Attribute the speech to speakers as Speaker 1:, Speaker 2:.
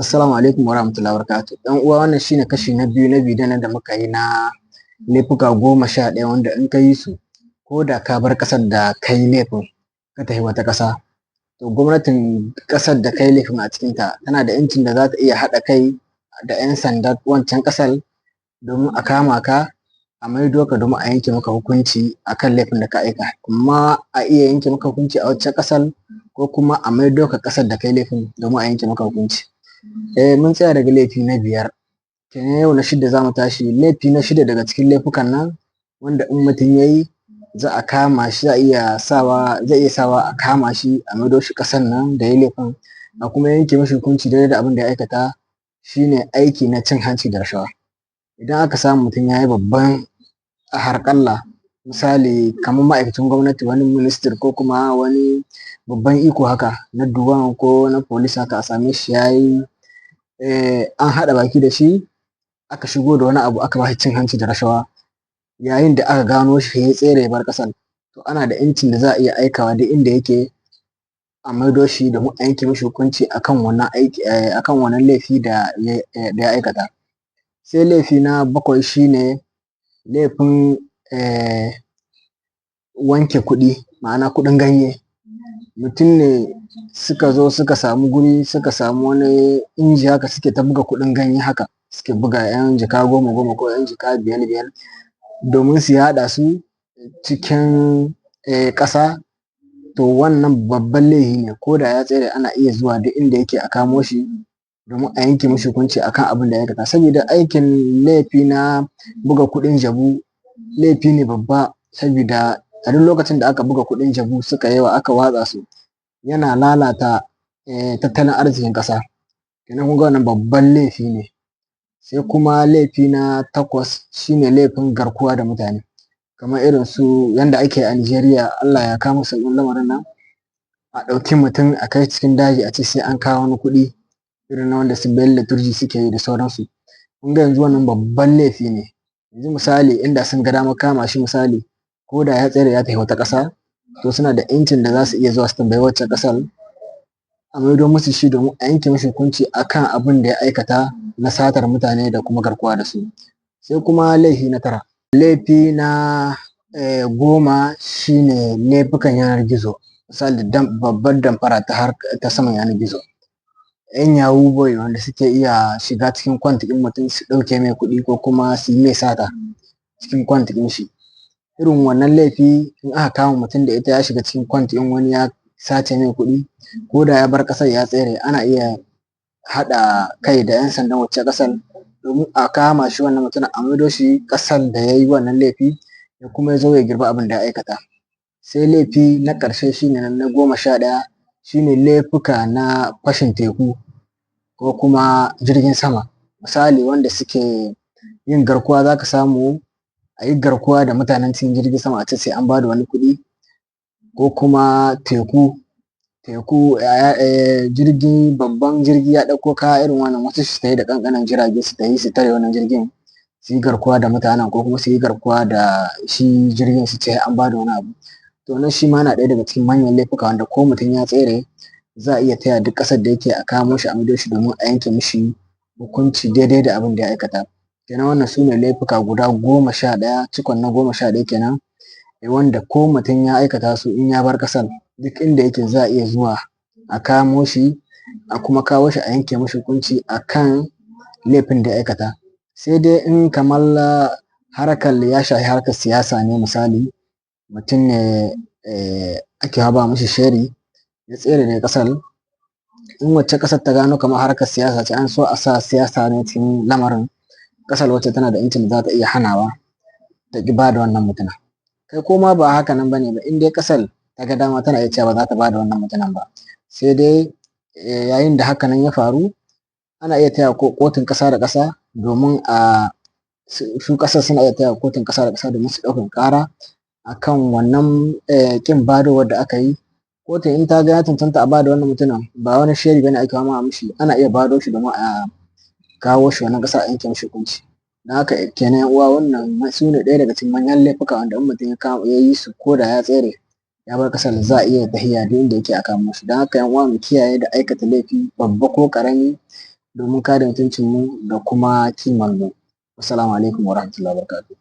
Speaker 1: Assalamu alaikum warahmatullahi wabarakatuh. Ɗan uwa wannan shine kashi na biyu na bidiyon da muka yi na laifuka 11 wanda in ka yi su ko da ka bar ƙasar da ka yi laifin ka tafi wata ƙasa, to gwamnatin ƙasar da ka yi laifin a cikinta tana da ‘yancin da za ta iya haɗa kai da ‘yan sandan wancan ƙasar domin a kama ka a maido ka domin a yanke maka hukunci a kan laifin da ka aikata. Amma a iya yanke maka hukunci a waccan ƙasar ko kuma a maido ka ƙasar da ka yi laifin domin a yanke maka hukunci. Mun tsaya daga laifi na 5 kenan yau na 6 za mu tashi. Laifi na 6 daga cikin laifukan nan wanda in mutum ya yi za a kama shi, zai iya sawa a kama shi a maido shi ƙasar nan da ya yi laifin a kuma yanke mashi hukunci daidai da abin da ya aikata, shine aiki na cin hanci da rashawa. Idan aka samu mutum ya yi babban harƙalla, misali kamar ma'aikacin gwamnati, wani ministry ko kuma wani babban iko haka na duwan ko na police haka, a same shi ya yi an haɗa baki da shi aka shigo da wani abu aka ba shi cin hanci da rashawa, yayin da aka gano shi ya tsere ya bar ƙasar, to ana da ‘yancin da za a iya aikawa duk inda yake a maido shi domin a yanke mashi hukunci akan wannan laifi da ya aikata. Sai laifi na 7 shine laifin wanke kuɗi, ma'ana kuɗin ganye. Mutum ne suka zo suka samu guri, suka samu wani inji haka suke ta buga kuɗin ganye haka, suke buga 'yan jaka 10 ko 'yan jaka 5 domin su yaɗa su cikin ƙasa, to wannan babban laifi ne, ko da ya tsere ana iya zuwa duk inda yake a kamo shi domin a yanke mashi hukunci akan abin da ya aikata. Sabida aikin laifi na buga kuɗin jabu laifi ne babba, sabida a duk lokacin da aka buga kuɗin jabu suka yi yawa aka watsa su, yana lalata tattalin arzikin ƙasa, kenan kun ga wannan babban laifi ne. Sai kuma laifi na 8 shine laifin garkuwa da mutane, kamar irin su yanda ake a Nijeriya, Allah ya kawo sauƙin lamarin nan, a ɗauki mutum a kai cikin daji a ce sai an kawo wani kuɗi irin na wanda su Bello Turji suke yi da sauransu. Kun ga yanzu wannan babban laifi ne. Yanzu misali inda sun ga damar kama shi, misali ko da ya tsere ya tafi wata ƙasa, to suna da ‘yancin da za su iya zuwa su tambayi waccan ƙasar a maido musu shi domin a yanke mashi hukunci akan abin da ya aikata na satar mutane da kuma garkuwa da su. Sai kuma laifi na 9, laifi na 10 shine laifukan yanar gizo, misali babbar damfara ta saman yanar gizo. 'Yan yahoo boy wanda suke iya shiga cikin kwant ɗin mutum su ɗauke mai kuɗi ko kuma su yi mai sata cikin kwant ɗin shi. Irin wannan laifi in aka kama mutum da ita, ya shiga cikin kwant ɗin wani ya sace mai kuɗi, ko da ya bar ƙasar ya tsere, ana iya haɗa kai da 'yan sandan waccan ƙasar domin a kama shi wannan mutumin a maido shi ƙasar da ya yi wannan laifi ya kuma zo ya girbi abin da ya aikata. Sai laifi na ƙarshe shine na 11, shine laifuka na fashin teku ko kuma jirgin sama. Misali wanda suke yin garkuwa, za ka samu a yi garkuwa da mutanen cikin jirgin sama a ce sai an ba da wani kuɗi, ko kuma teku babban jirgi ya ɗauko kaya irin wannan, wasu su tafi da ƙanƙanan jirage su tafi su tare wannan jirgin su yi garkuwa da mutanen, ko kuma su yi garkuwa da shi jirgin su ce an ba da wani abu. To wannan shi ma yana ɗaya daga cikin manyan laifuka wanda ko mutum ya tsere za a iya taya duk ƙasar da yake a kamo shi a maido shi domin a yanke mishi hukunci daidai da abin da ya aikata. Kenan wannan su ne laifuka guda 11, cikon na 11 kenan, wanda ko mutum ya aikata su in ya bar ƙasar, duk inda yake za a iya zuwa a kamo shi a kuma kawo shi a yanke mashi hukunci akan laifin da ya aikata. Sai dai in kamar ya shafi harkar siyasa ne, misali mutum ne ake haba mashi sharri ya tsere daga ƙasar, in wacce ƙasar ta gano kamar harkar siyasa ce, an so a sa siyasa ne cikin lamarin, ƙasar wacce tana da ‘yancin da za ta iya hanawa ta ƙi ba da wannan mutumin. Kai ko ma ba haka nan ba ne ba, in dai ƙasar ta ga dama tana iya cewa ba za ta ba da wannan mutumin ba, sai dai yayin da haka nan ya faru ana iya taya kotun ƙasa da ƙasa domin su ƙasar suna iya taya kotun ƙasa da ƙasa domin su ɗaukaka ƙara akan wannan ƙin badowar da aka yi. Kotun in ta ga ya cancanta a ba da wannan mutumin, ba wani sharri bane ake fama mishi, ana iya bado shi domin a kawo shi wannan ƙasa a yanke mishi hukunci. Don haka kenan 'yan uwa, wannan su ne ɗaya daga cikin manyan laifuka wanda in mutum ya yi su ko da ya tsere ya bar ƙasar, za a iya tafiya duk inda yake a kamo shi. Don haka 'yan uwa mu kiyaye da aikata laifi babba ko ƙarami domin kare mutuncinmu da kuma kimarmu. Assalamu alaikum wa rahmatullahi wa barakatuh.